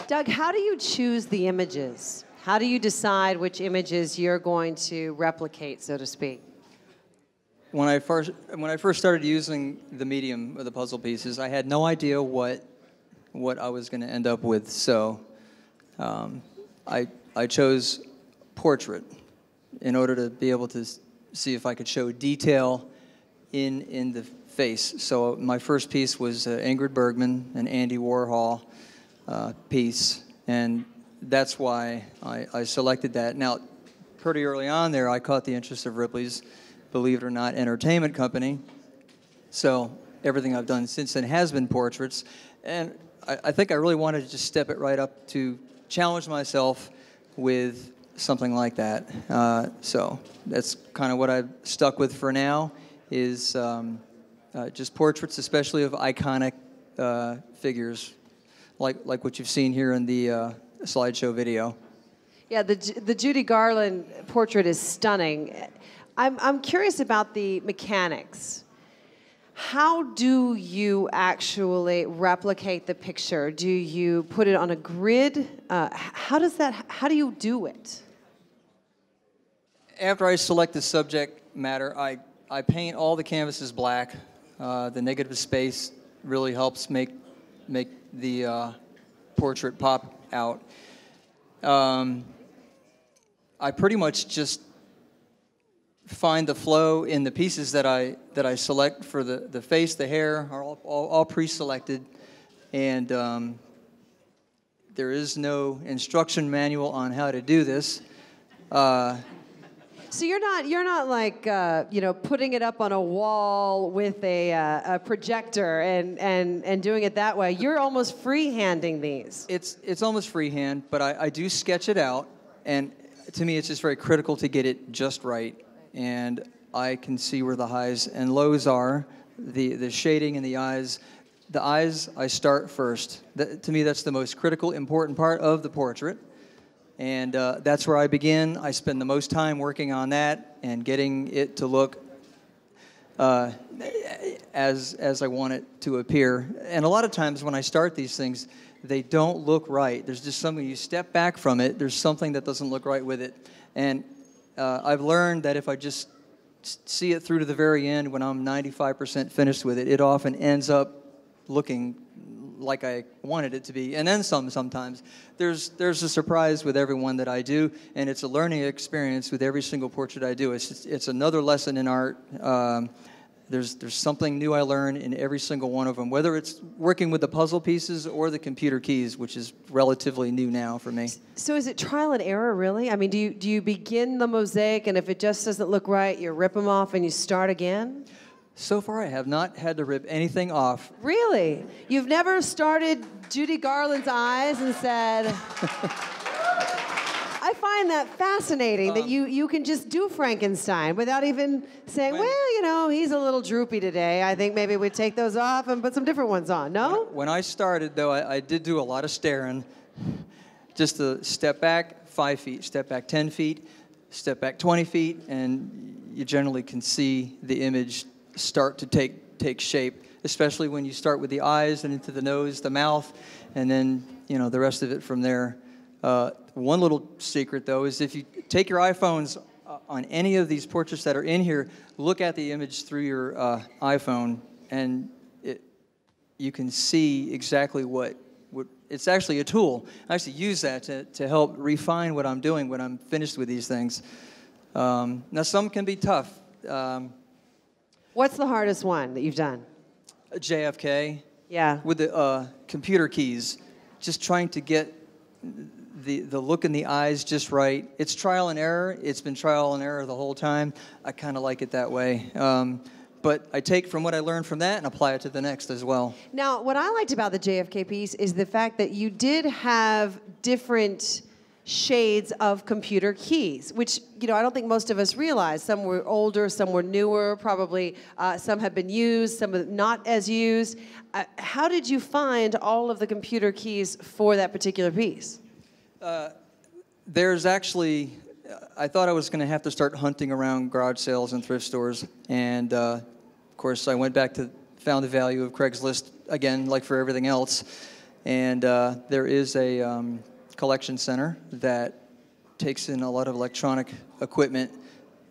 Doug, how do you choose the images? How do you decide which images you're going to replicate, so to speak? When I first started using the medium of the puzzle pieces, I had no idea what I was going to end up with. So I chose portrait in order to be able to see if I could show detail in the face. So my first piece was Ingrid Bergman and Andy Warhol piece, and that's why I selected that. Now, pretty early on there, I caught the interest of Ripley's, believe it or not, entertainment company. So everything I've done since then has been portraits, and I think I really wanted to just step it right up to challenge myself with something like that. So that's kind of what I've stuck with for now, is just portraits, especially of iconic figures, like what you've seen here in the slideshow video. Yeah, the Judy Garland portrait is stunning. I'm curious about the mechanics. How do you actually replicate the picture? Do you put it on a grid? How do you do it? After I select the subject matter, I paint all the canvases black. The negative space really helps make the portrait pop out. I pretty much just find the flow in the pieces that I select for the face. The hair are all pre-selected, and there is no instruction manual on how to do this. So you're not like putting it up on a wall with a projector and doing it that way. You're almost freehanding these. It's almost freehand, but I do sketch it out, and to me it's just very critical to get it just right. And I can see where the highs and lows are, the shading in the eyes. The eyes I start first. To me, that's the most critical, important part of the portrait. And that's where I begin. I spend the most time working on that and getting it to look as I want it to appear. And a lot of times when I start these things, they don't look right. There's just something, you step back from it, there's something that doesn't look right with it. And I've learned that if I just see it through to the very end, when I'm 95% finished with it, it often ends up looking like I wanted it to be, and then some. Sometimes there's a surprise with every one that I do, and it's a learning experience with every single portrait I do. It's another lesson in art. There's something new I learn in every single one of them, whether it's working with the puzzle pieces or the computer keys, which is relatively new now for me. So is it trial and error, really? I mean, do you begin the mosaic, and if it just doesn't look right, you rip them off and you start again? So far, I have not had to rip anything off. Really? You've never started Judy Garland's eyes and said... I find that fascinating, that you can just do Frankenstein without even saying, well, he's a little droopy today. I think maybe we'd take those off and put some different ones on. No? When I started, though, I did do a lot of staring. Just to step back 5 feet, step back 10 feet, step back 20 feet, and you generally can see the image start to take shape, especially when you start with the eyes and into the nose, the mouth, and then, the rest of it from there. One little secret, though, is if you take your iPhones on any of these portraits that are in here, look at the image through your iPhone, and you can see exactly what it's actually a tool. I actually use that to help refine what I'm doing when I'm finished with these things. Now, some can be tough. What's the hardest one that you've done? JFK. Yeah. With the computer keys, just trying to get the look in the eyes just right. It's trial and error. It's been trial and error the whole time. I kind of like it that way. But I take from what I learned from that and apply it to the next as well. Now, what I liked about the JFK piece is the fact that you did have different shades of computer keys, which, I don't think most of us realize. Some were older, some were newer, probably some have been used, some not as used. How did you find all of the computer keys for that particular piece? There's actually, I thought I was going to have to start hunting around garage sales and thrift stores, and of course I went back to found the value of Craigslist again, like for everything else, And there is a collection center that takes in a lot of electronic equipment,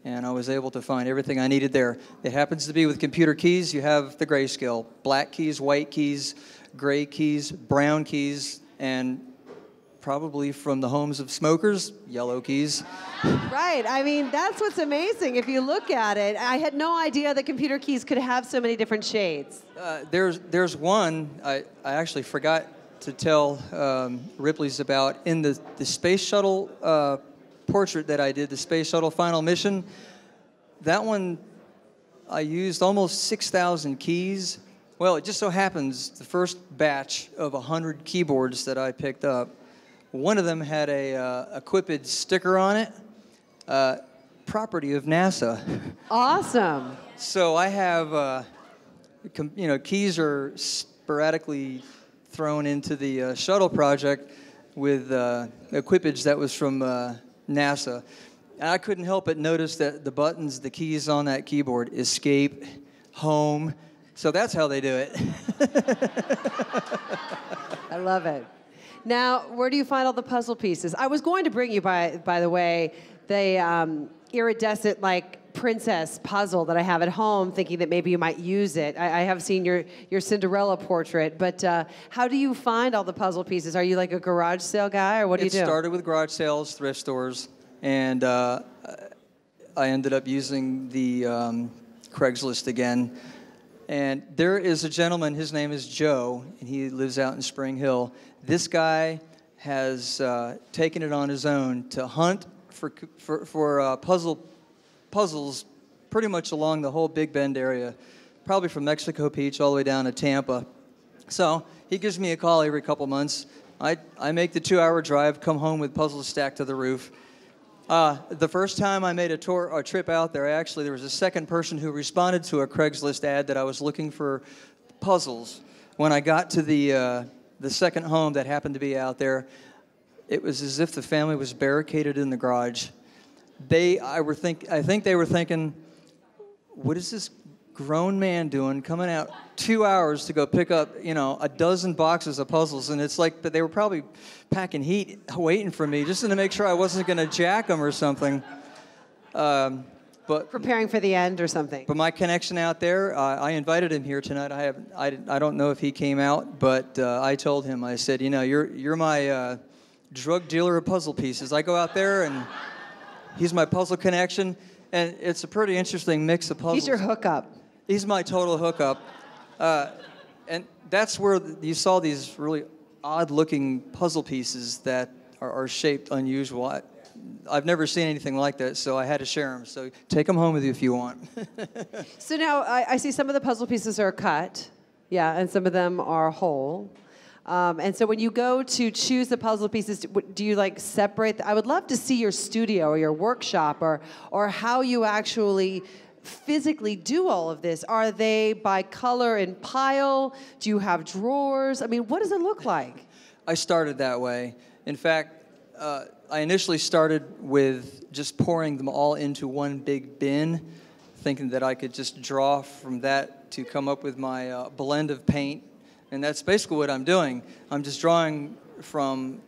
and I was able to find everything I needed there. It happens to be with computer keys, you have the grayscale, black keys, white keys, gray keys, brown keys, and probably from the homes of smokers, yellow keys. Right. I mean, that's what's amazing. If you look at it, I had no idea that computer keys could have so many different shades. There's one I actually forgot to tell Ripley's about. In the space shuttle portrait that I did, the space shuttle final mission, that one I used almost 6,000 keys. Well, it just so happens the first batch of 100 keyboards that I picked up, one of them had a Equipid sticker on it, property of NASA. Awesome. So I have, keys are sporadically thrown into the shuttle project with equipage that was from NASA. And I couldn't help but notice that the buttons, the keys on that keyboard, escape, home. So that's how they do it. I love it. Now, where do you find all the puzzle pieces? I was going to bring you, by the way, the iridescent, like, princess puzzle that I have at home, thinking that maybe you might use it. I have seen your Cinderella portrait, but how do you find all the puzzle pieces? Are you like a garage sale guy, or what do you do? It started with garage sales, thrift stores, and I ended up using the Craigslist again. And there is a gentleman, his name is Joe, and he lives out in Spring Hill. This guy has taken it on his own to hunt for puzzles pretty much along the whole Big Bend area, probably from Mexico Beach all the way down to Tampa. So he gives me a call every couple months. I make the 2-hour drive, come home with puzzles stacked to the roof. The first time I made a trip out there, there was a second person who responded to a Craigslist ad that I was looking for puzzles. When I got to the second home that happened to be out there, it was as if the family was barricaded in the garage. I think they were thinking, what is this grown man doing coming out 2 hours to go pick up, a dozen boxes of puzzles? And it's like, but they were probably packing heat waiting for me just to make sure I wasn't going to jack them or something. But preparing for the end or something. But my connection out there, I invited him here tonight. I don't know if he came out, but I told him, I said, you're my drug dealer of puzzle pieces. I go out there and he's my puzzle connection, and it's a pretty interesting mix of puzzles. He's your hookup. He's my total hookup. And that's where you saw these really odd-looking puzzle pieces that are shaped unusual. I've never seen anything like that, so I had to share them. So take them home with you if you want. So now I see some of the puzzle pieces are cut, yeah, and some of them are whole. And so when you go to choose the puzzle pieces, do you like separate? I would love to see your studio or your workshop or how you actually physically do all of this. Are they by color and pile? Do you have drawers? I mean, what does it look like? I started that way. In fact, I initially started with just pouring them all into one big bin, thinking that I could just draw from that to come up with my blend of paint. And that's basically what I'm doing. I'm just drawing from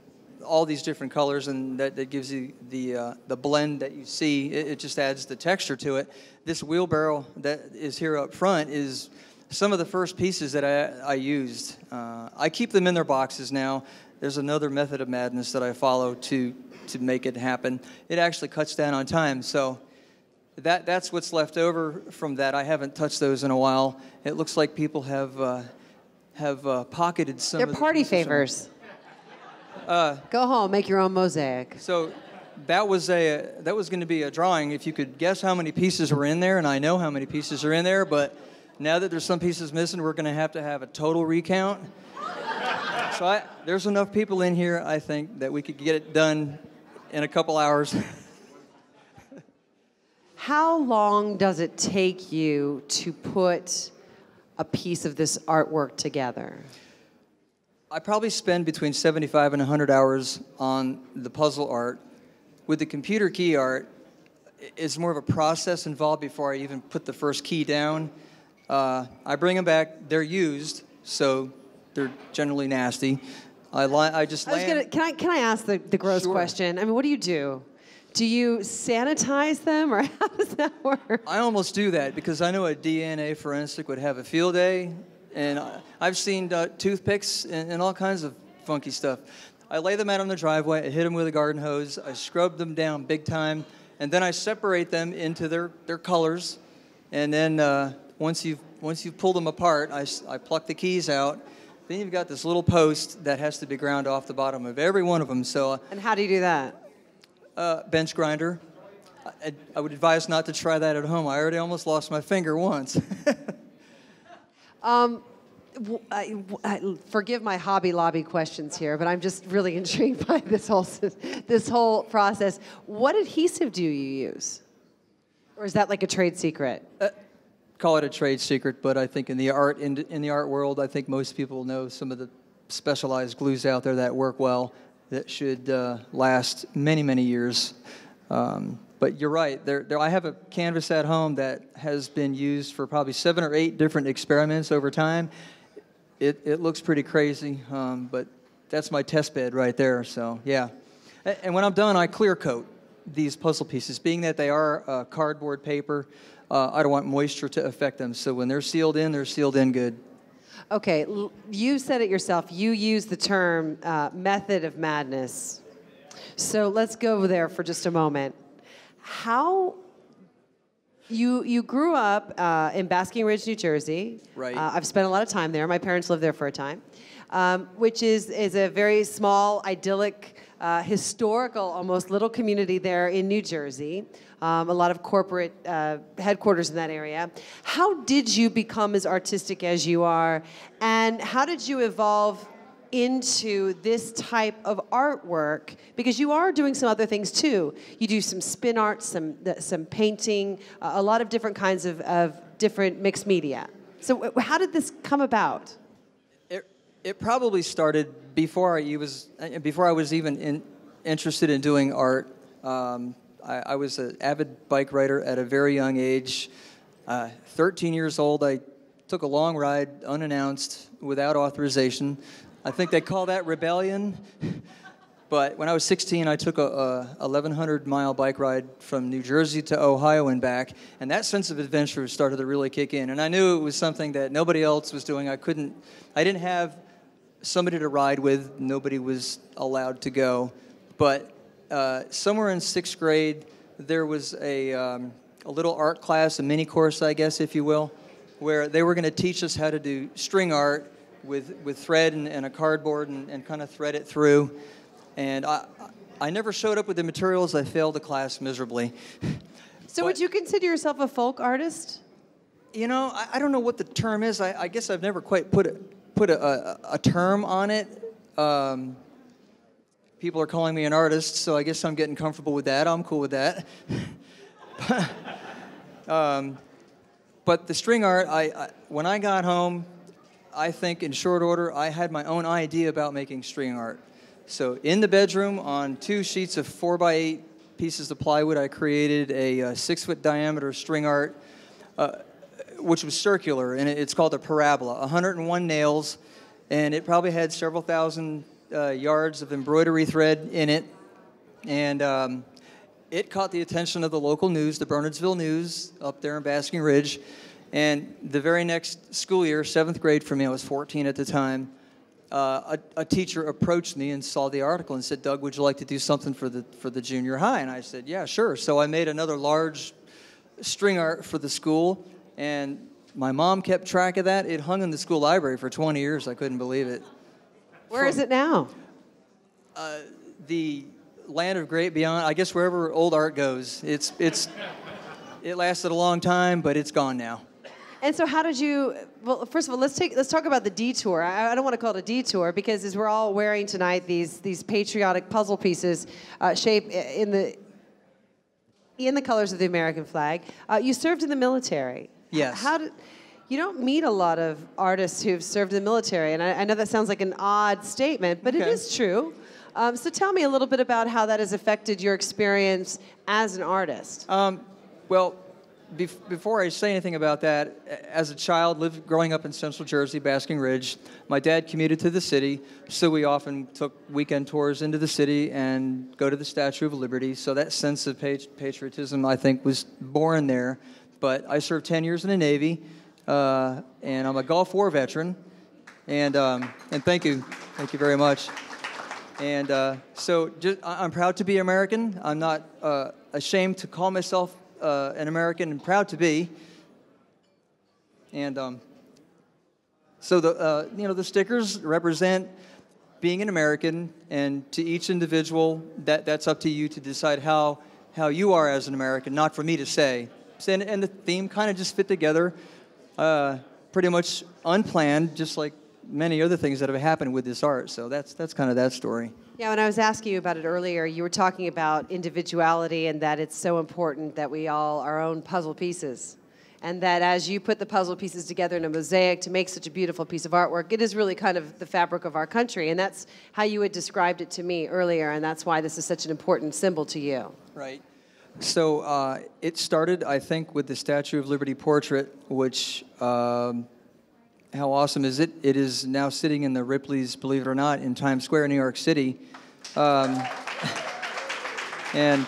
all these different colors, and that gives you the blend that you see. It just adds the texture to it. This wheelbarrow that is here up front is some of the first pieces that I used. I keep them in their boxes now. There's another method of madness that I follow to make it happen. It actually cuts down on time. So that's what's left over from that. I haven't touched those in a while. It looks like people have pocketed some. They're of the party pieces favors. Go home, make your own mosaic. So that was going to be a drawing. If you could guess how many pieces were in there, and I know how many pieces are in there, but now that there's some pieces missing, we're going to have a total recount. So there's enough people in here, I think, that we could get it done in a couple hours. How long does it take you to put a piece of this artwork together? I probably spend between 75 and 100 hours on the puzzle art. With the computer key art, it's more of a process involved before I even put the first key down. I bring them back. They're used, so they're generally nasty. Can I ask the gross Sure. question? I mean, what do you do? Do you sanitize them, or how does that work? I almost do that because I know a DNA forensic would have a field day, and I've seen toothpicks and all kinds of funky stuff. I lay them out on the driveway, I hit them with a garden hose, I scrub them down big time, and then I separate them into their colors, and then once you've pulled them apart, I pluck the keys out. Then you've got this little post that has to be ground off the bottom of every one of them. So, and how do you do that? Bench grinder. I would advise not to try that at home. I already almost lost my finger once. Forgive my Hobby Lobby questions here, but I'm just really intrigued by this whole process. What adhesive do you use? Or is that like a trade secret? Call it a trade secret, but I think in the art world, I think most people know some of the specialized glues out there that work well, that should last many, many years. But you're right. I have a canvas at home that has been used for probably 7 or 8 different experiments over time. It looks pretty crazy, but that's my test bed right there. So yeah, and when I'm done, I clear coat these puzzle pieces, being that they are cardboard paper. I don't want moisture to affect them, so when they're sealed in good. Okay, you said it yourself. You used the term method of madness. So let's go there for just a moment. How you grew up in Basking Ridge, New Jersey. Right. I've spent a lot of time there. My parents lived there for a time, which is a very small, idyllic, historical, almost little community there in New Jersey. A lot of corporate headquarters in that area. How did you become as artistic as you are, and how did you evolve into this type of artwork? Because you are doing some other things too. You do some spin art, some painting, a lot of different kinds of different mixed media. So how did this come about? It probably started before I was even interested in doing art. I was an avid bike rider at a very young age. 13 years old, I took a long ride unannounced without authorization. I think they call that rebellion. But when I was 16, I took a 1,100-mile bike ride from New Jersey to Ohio and back, and that sense of adventure started to really kick in. And I knew it was something that nobody else was doing. I didn't have somebody to ride with. Nobody was allowed to go. But somewhere in 6th grade, there was a little art class, a mini course, I guess, if you will, where they were going to teach us how to do string art with thread and a cardboard and kind of thread it through. And I never showed up with the materials. I failed the class miserably. So would you consider yourself a folk artist? You know, I don't know what the term is. I guess I've never quite put a term on it. People are calling me an artist, so I guess I'm getting comfortable with that. I'm cool with that. But the string art, when I got home, I think in short order, I had my own idea about making string art. So in the bedroom, on 2 sheets of 4x8 pieces of plywood, I created a 6-foot diameter string art, which was circular, and it's called a parabola. 101 nails, and it probably had several thousand yards of embroidery thread in it, and it caught the attention of the local news, the Bernardsville News, up there in Basking Ridge. And the very next school year, 7th grade for me, I was 14 at the time, a teacher approached me and saw the article and said, "Doug, would you like to do something for the junior high?" And I said, "Yeah, sure." So I made another large string art for the school, and my mom kept track of that. It hung in the school library for 20 years. I couldn't believe it. Where is it now? The land of great beyond, I guess wherever old art goes. It lasted a long time, but it's gone now. And so how did you, well, first of all, let's talk about the detour. I don't want to call it a detour because as we're all wearing tonight these patriotic puzzle pieces shaped in the colors of the American flag. You served in the military. Yes. You don't meet a lot of artists who've served in the military, and I know that sounds like an odd statement, but It is true. So tell me a little bit about how that has affected your experience as an artist. Well, before I say anything about that, as a child, growing up in Central Jersey, Basking Ridge, my dad commuted to the city, so we often took weekend tours into the city and go to the Statue of Liberty. So that sense of patriotism, I think, was born there. But I served 10 years in the Navy, and I'm a Gulf War veteran. And thank you very much. And I'm proud to be American. I'm not ashamed to call myself an American, and proud to be. And so the stickers represent being an American, and to each individual, that's up to you to decide how you are as an American, not for me to say. And the theme kind of just fit together, pretty much unplanned, just like many other things that have happened with this art. So that's kind of that story. Yeah, when I was asking you about it earlier, you were talking about individuality and that it's so important that we all are our own puzzle pieces. And that as you put the puzzle pieces together in a mosaic to make such a beautiful piece of artwork, it is really kind of the fabric of our country. And that's how you had described it to me earlier, and that's why this is such an important symbol to you. Right. So it started, I think, with the Statue of Liberty portrait, which, how awesome is it? It is now sitting in the Ripley's, believe it or not, in Times Square, New York City. And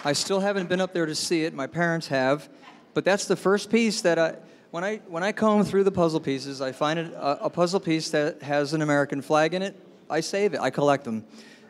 I still haven't been up there to see it. My parents have. But that's the first piece that when I comb through the puzzle pieces, I find a puzzle piece that has an American flag in it. I save it. I collect them.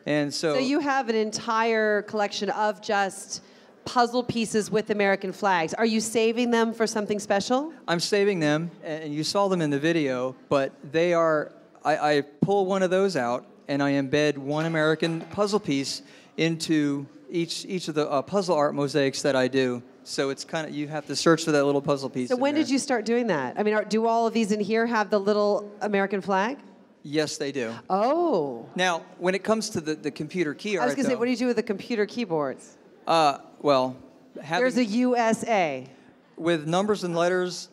And so you have an entire collection of just puzzle pieces with American flags. Are you saving them for something special? I'm saving them, and you saw them in the video, but they are, I pull one of those out, and I embed one American puzzle piece into each of the puzzle art mosaics that I do. So it's kind of, you have to search for that little puzzle piece. So when did you start doing that? I mean, do all of these in here have the little American flag? Yes, they do. Oh. Now, when it comes to the computer key art, I was going to say, what do you do with the computer keyboards? Well, there's a USA. With numbers and letters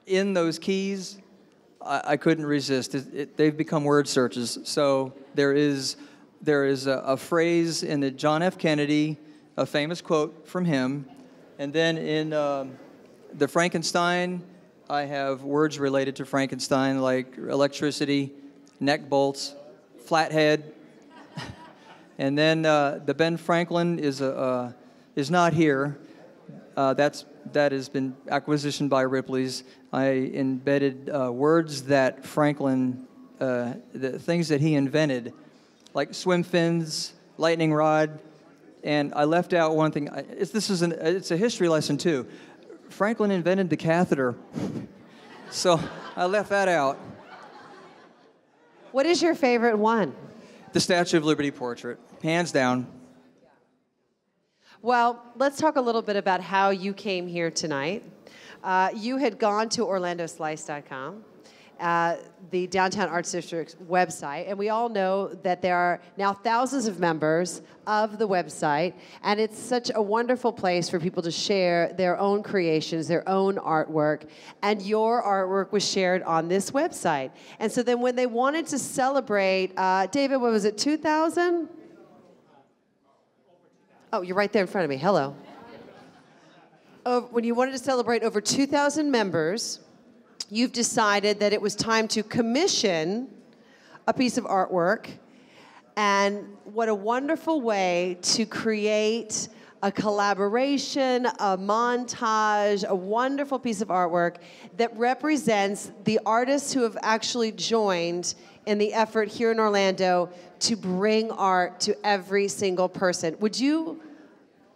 in those keys, I couldn't resist. They've become word searches. So there is a phrase in the John F. Kennedy, a famous quote from him, and then in the Frankenstein, I have words related to Frankenstein like electricity, neck bolts, flathead, and then the Ben Franklin is not here. That has been acquisitioned by Ripley's. I embedded words that Franklin, the things that he invented, like swim fins, lightning rod, and I left out one thing. It's a history lesson too. Franklin invented the catheter, so I left that out. What is your favorite one? The Statue of Liberty portrait, hands down. Well, let's talk a little bit about how you came here tonight. You had gone to orlandoslice.com, the Downtown Arts District's website, and we all know that there are now thousands of members of the website, and it's such a wonderful place for people to share their own creations, their own artwork, and your artwork was shared on this website. And so then when they wanted to celebrate, David, what was it, 2,000? Oh, you're right there in front of me. Hello. When you wanted to celebrate over 2,000 members, you've decided that it was time to commission a piece of artwork. And what a wonderful way to create a collaboration, a montage, a wonderful piece of artwork that represents the artists who have actually joined in the effort here in Orlando to bring art to every single person. Would you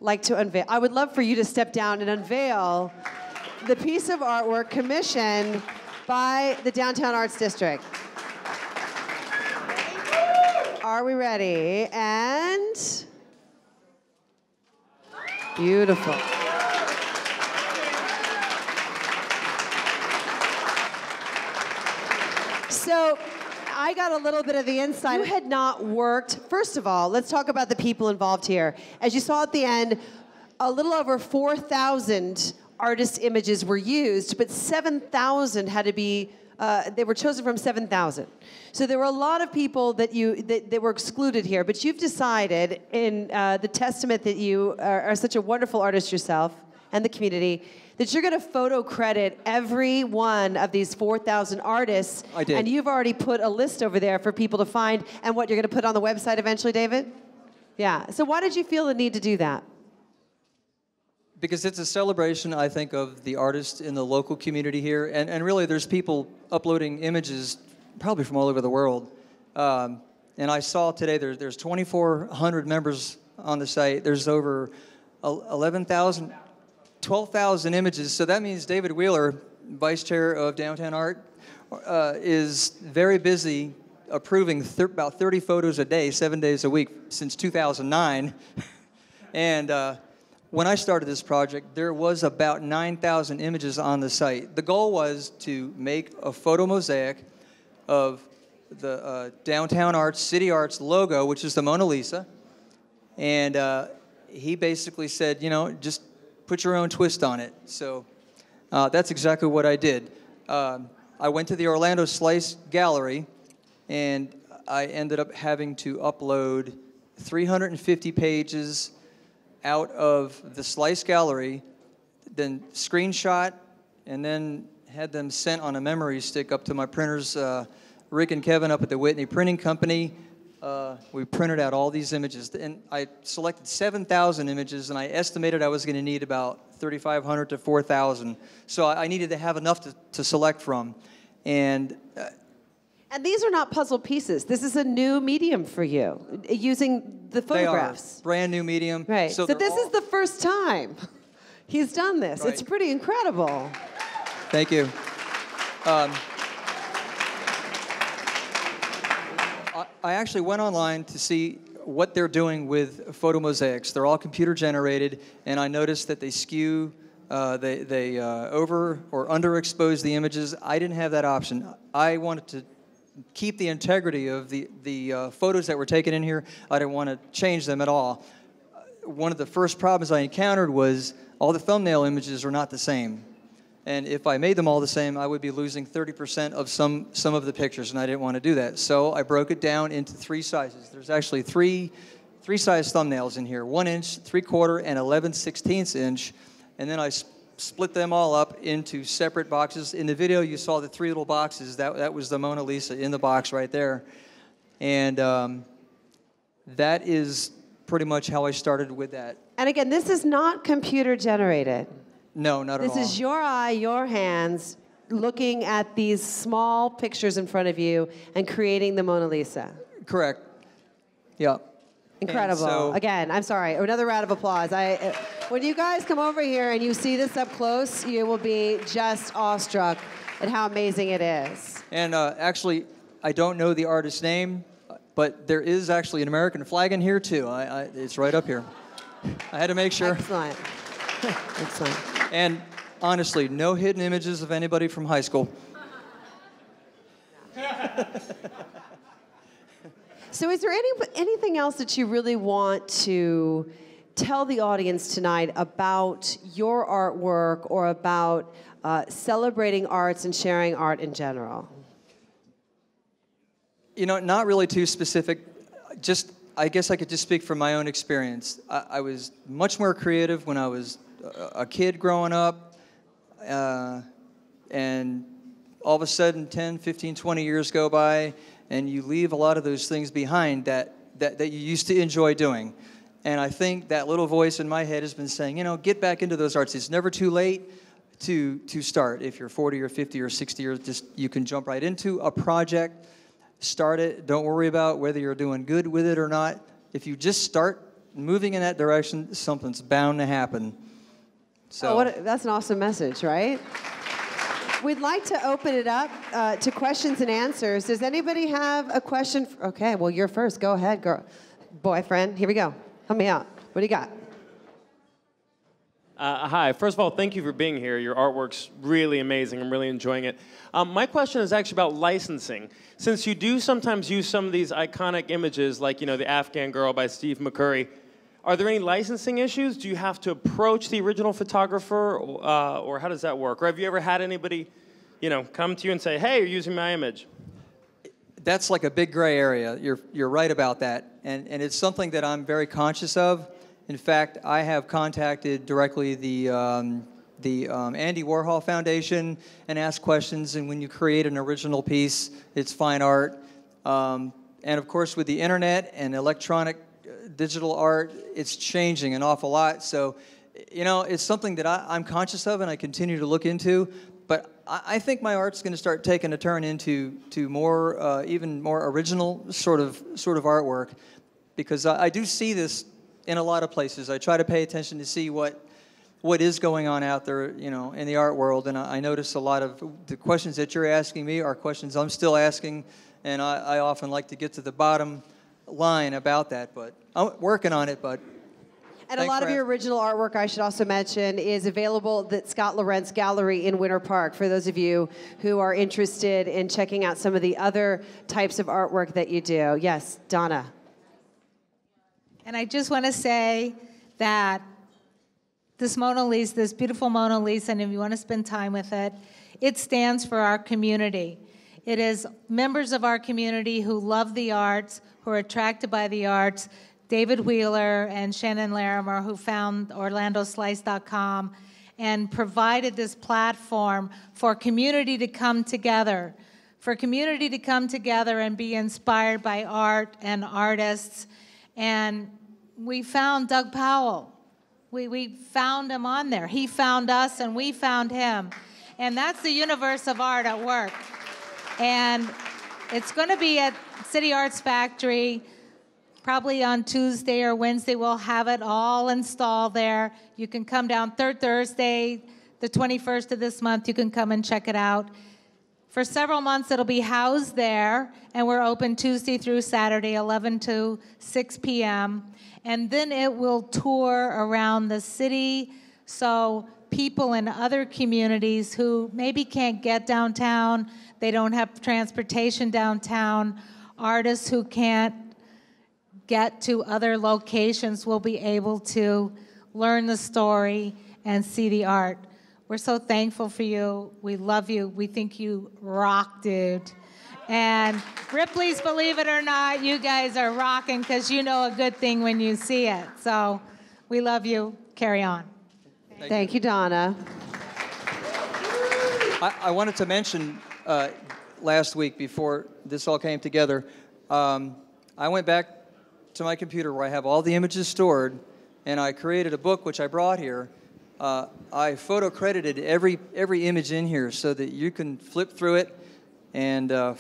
like to unveil? I would love for you to step down and unveil the piece of artwork commissioned by the Downtown Arts District. Are we ready? And beautiful. So I got a little bit of the insight. You had not worked. First of all, let's talk about the people involved here. As you saw at the end, a little over 4,000 artist images were used, but 7,000 had to be they were chosen from 7,000. So there were a lot of people that were excluded here, but you've decided in the testament that you are such a wonderful artist yourself and the community that you're going to photo credit every one of these 4,000 artists. I did. And you've already put a list over there for people to find and what you're going to put on the website eventually, David? Yeah. So why did you feel the need to do that? Because it's a celebration, I think, of the artists in the local community here. And really, there's people uploading images probably from all over the world. And I saw today there's 2,400 members on the site. There's over 12,000 images. So that means David Wheeler, Vice Chair of Downtown Art, is very busy approving about 30 photos a day, 7 days a week, since 2009. And when I started this project, there was about 9,000 images on the site. The goal was to make a photo mosaic of the Downtown Arts, City Arts logo, which is the Mona Lisa. And he basically said, you know, just put your own twist on it. So that's exactly what I did. I went to the Orlando Slice Gallery, and I ended up having to upload 350 pages out of the Slice Gallery, then screenshot, and then had them sent on a memory stick up to my printers, Rick and Kevin up at the Whitney Printing Company. We printed out all these images, and I selected 7,000 images, and I estimated I was going to need about 3,500 to 4,000. So I needed to have enough to select from. And these are not puzzle pieces. This is a new medium for you, using the photographs. They are brand new medium. Right. So this is the first time he's done this. Right. It's pretty incredible. Thank you. I actually went online to see what they're doing with photo mosaics. They're all computer generated, and I noticed that they skew, they over or underexpose the images. I didn't have that option. I wanted to keep the integrity of the photos that were taken in here. I didn't want to change them at all. One of the first problems I encountered was all the thumbnail images are not the same. And if I made them all the same, I would be losing 30% of some of the pictures, and I didn't want to do that. So I broke it down into 3 sizes. There's actually three size thumbnails in here: 1 inch, 3/4, and 11/16 inch. And then I split them all up into separate boxes. In the video, you saw the 3 little boxes. That was the Mona Lisa in the box right there. And that is pretty much how I started with that. And again, this is not computer generated. No, not at all. This is your eye, your hands, looking at these small pictures in front of you and creating the Mona Lisa. Correct. Yeah. Incredible. So, again, I'm sorry. Another round of applause. When you guys come over here and you see this up close, you will be just awestruck at how amazing it is. And actually, I don't know the artist's name, but there is actually an American flag in here too. It's right up here. I had to make sure. Excellent. Excellent. And honestly, no hidden images of anybody from high school. So is there anything else that you really want to tell the audience tonight about your artwork or about celebrating arts and sharing art in general? You know, not really too specific. Just, I guess I could just speak from my own experience. I was much more creative when I was a kid growing up, and all of a sudden 10, 15, 20 years go by, and you leave a lot of those things behind that you used to enjoy doing. And I think that little voice in my head has been saying, you know, get back into those arts. It's never too late to start. If you're 40 or 50 or 60 years, you can jump right into a project, start it. Don't worry about whether you're doing good with it or not. If you just start moving in that direction, something's bound to happen. So that's an awesome message, right? We'd like to open it up to questions and answers. Does anybody have a question? Okay, well, you're first. Go ahead, girl. Boyfriend, here we go. Help me out. What do you got? Hi. First of all, thank you for being here. Your artwork's really amazing. I'm really enjoying it. My question is actually about licensing. Since you do sometimes use some of these iconic images, like, you know, the Afghan Girl by Steve McCurry, are there any licensing issues? Do you have to approach the original photographer, or how does that work? Or have you ever had anybody come to you and say, hey, you're using my image? That's like a big gray area. You're right about that. And it's something that I'm very conscious of. In fact, I have contacted directly the Andy Warhol Foundation and asked questions. And when you create an original piece, it's fine art. And of course, with the internet and electronic digital art, it's changing an awful lot. So, it's something that I'm conscious of and I continue to look into. But I think my art's going to start taking a turn into more, even more original sort of artwork, because I do see this in a lot of places. I try to pay attention to see what is going on out there, in the art world, and I notice a lot of the questions that you're asking me are questions I'm still asking, and I often like to get to the bottom line about that. But I'm working on it, but. And a lot of your original artwork, I should also mention, is available at Scott Lorentz Gallery in Winter Park for those of you who are interested in checking out some of the other types of artwork that you do. Yes, Donna. And I just want to say that this Mona Lisa, this beautiful Mona Lisa, and if you want to spend time with it, it stands for our community. It is members of our community who love the arts, who are attracted by the arts, David Wheeler and Shannon Larimer, who found OrlandoSlice.com and provided this platform for community to come together, and be inspired by art and artists. And we found Doug Powell. We found him on there. He found us, and we found him. And that's the universe of art at work. And it's going to be at City Arts Factory. Probably on Tuesday or Wednesday, we'll have it all installed there. You can come down third Thursday, the 21st of this month. You can come and check it out. For several months, it'll be housed there, and we're open Tuesday through Saturday, 11 to 6 p.m. And then it will tour around the city, so people in other communities who maybe can't get downtown, they don't have transportation downtown, artists who can't get to other locations will be able to learn the story and see the art. We're so thankful for you. We love you. We think you rock, dude. And Ripley's Believe It or Not, you guys are rocking because you know a good thing when you see it. So we love you. Carry on. Thank you, Donna. I wanted to mention last week, before this all came together, I went back to my computer where I have all the images stored, and I created a book which I brought here. I photo-credited every image in here so that you can flip through it and you'll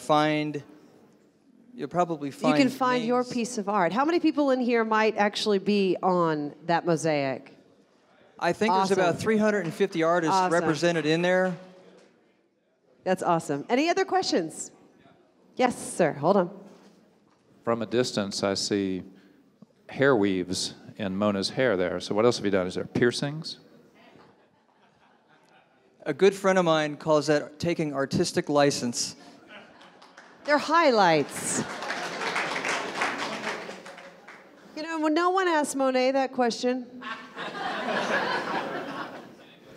probably find You can find names. your piece of art. How many people in here might actually be on that mosaic? I think Awesome. there's about 350 artists Awesome. represented in there. That's awesome. Any other questions? Yes, sir. Hold on. From a distance, I see hair weaves in Mona's hair there. So what else have you done? Is there piercings? A good friend of mine calls that taking artistic license. They're highlights. No one asked Monet that question.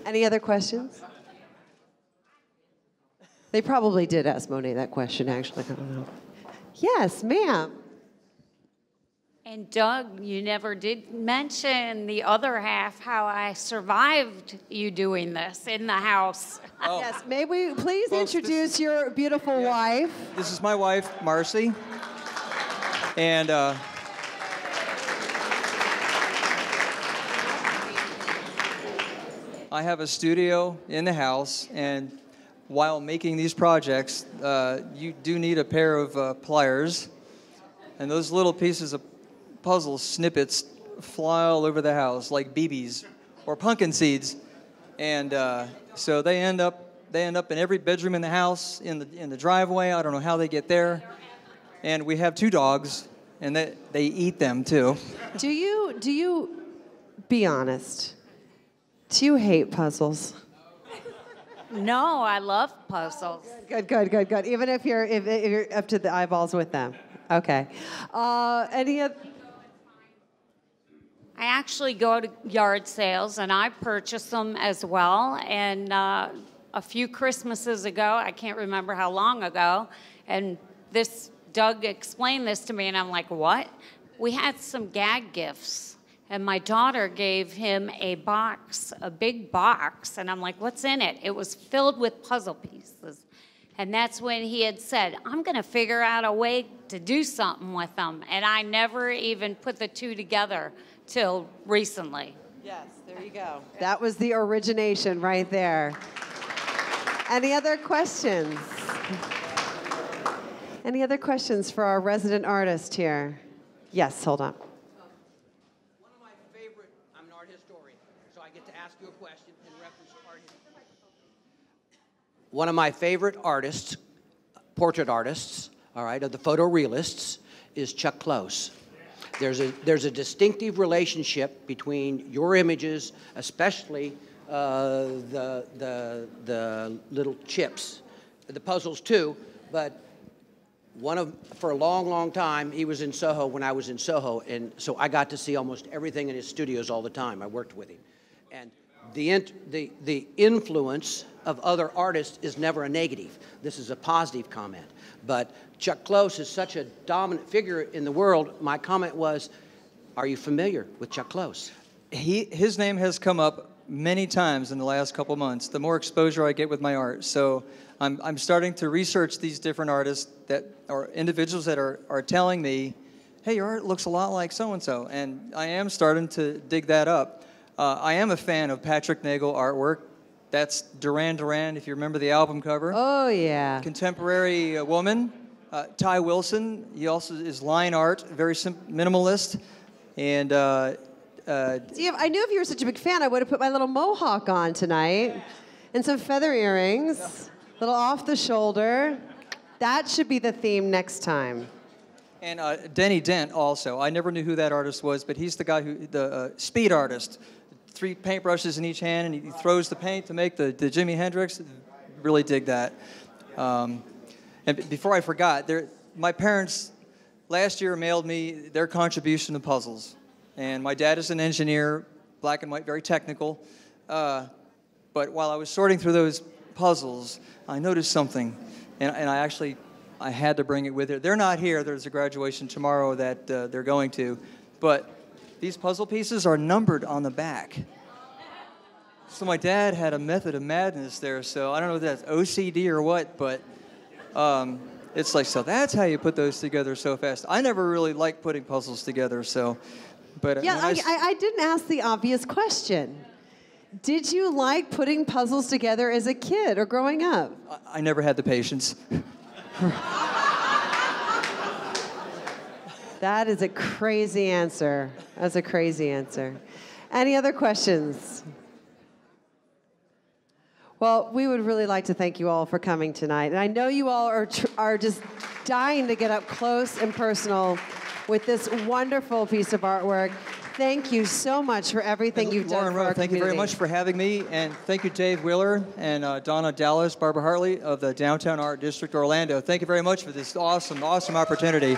Any other questions? They probably did ask Monet that question, actually. I don't know. Yes, ma'am. And Doug, you never did mention the other half, how I survived you doing this in the house. Oh. Yes, may we please Folks, introduce your beautiful wife? This is my wife, Marcy. And I have a studio in the house, and while making these projects, you do need a pair of pliers, and those little pieces of puzzle snippets fly all over the house like BBs or pumpkin seeds, and so they end up in every bedroom in the house, in the driveway. I don't know how they get there, and we have 2 dogs, and they eat them too. Do you be honest? Do you hate puzzles? No, I love puzzles. Good. Even if you're up to the eyeballs with them. Okay. Any other? I actually go to yard sales and I purchase them as well. And a few Christmases ago. I can't remember how long ago. And Doug explained this to me, and I'm like, what? We had some gag gifts, and my daughter gave him a box, a big box, and I'm like, what's in it? It was filled with puzzle pieces. And that's when he had said, I'm going to figure out a way to do something with them. And I never even put the two together till recently. Yes, there you go. That was the origination right there. Any other questions? Any other questions for our resident artist here? Yes, hold on. One of my favorite, I'm an art historian, so I get to ask you a question in reference to art history. One of my favorite artists, portrait artists, all right, of the photorealists, is Chuck Close. There's a distinctive relationship between your images, especially the little chips, the puzzles too, but for a long, long time, he was in Soho when I was in Soho, and so I got to see almost everything in his studios all the time. I worked with him. And the influence of other artists is never a negative. This is a positive comment. But Chuck Close is such a dominant figure in the world. My comment was, are you familiar with Chuck Close? His name has come up many times in the last couple months, the more exposure I get with my art. So I'm starting to research these different artists that are individuals that are telling me, hey, your art looks a lot like so-and-so. And I am starting to dig that up. I am a fan of Patrick Nagel artwork. That's Duran Duran, if you remember the album cover. Oh, yeah. Contemporary woman. Ty Wilson, he also is line art, very minimalist. And See, I knew if you were such a big fan, I would have put my little mohawk on tonight and some feather earrings, little off the shoulder. That should be the theme next time. And Denny Dent also. I never knew who that artist was, but he's the guy the speed artist. 3 paintbrushes in each hand, and he throws the paint to make the Jimi Hendrix. Really dig that. And before I forgot, my parents last year mailed me their contribution to puzzles. And my dad is an engineer, black and white, very technical. But while I was sorting through those puzzles, I noticed something, and I had to bring it with it. They're not here. There's a graduation tomorrow that they're going to. But these puzzle pieces are numbered on the back. So my dad had a method of madness there. So I don't know if that's OCD or what, but it's like, so that's how you put those together so fast. I never really liked putting puzzles together, so. But yeah, I didn't ask the obvious question. Did you like putting puzzles together as a kid or growing up? I never had the patience. That is a crazy answer. That's a crazy answer. Any other questions? Well, we would really like to thank you all for coming tonight. And I know you all are just dying to get up close and personal with this wonderful piece of artwork. Thank you so much for everything you've done for our thank you very much for having me. And thank you, Dave Wheeler and Donna Dallas, Barbara Hartley of the Downtown Art District, Orlando. Thank you very much for this awesome, awesome opportunity.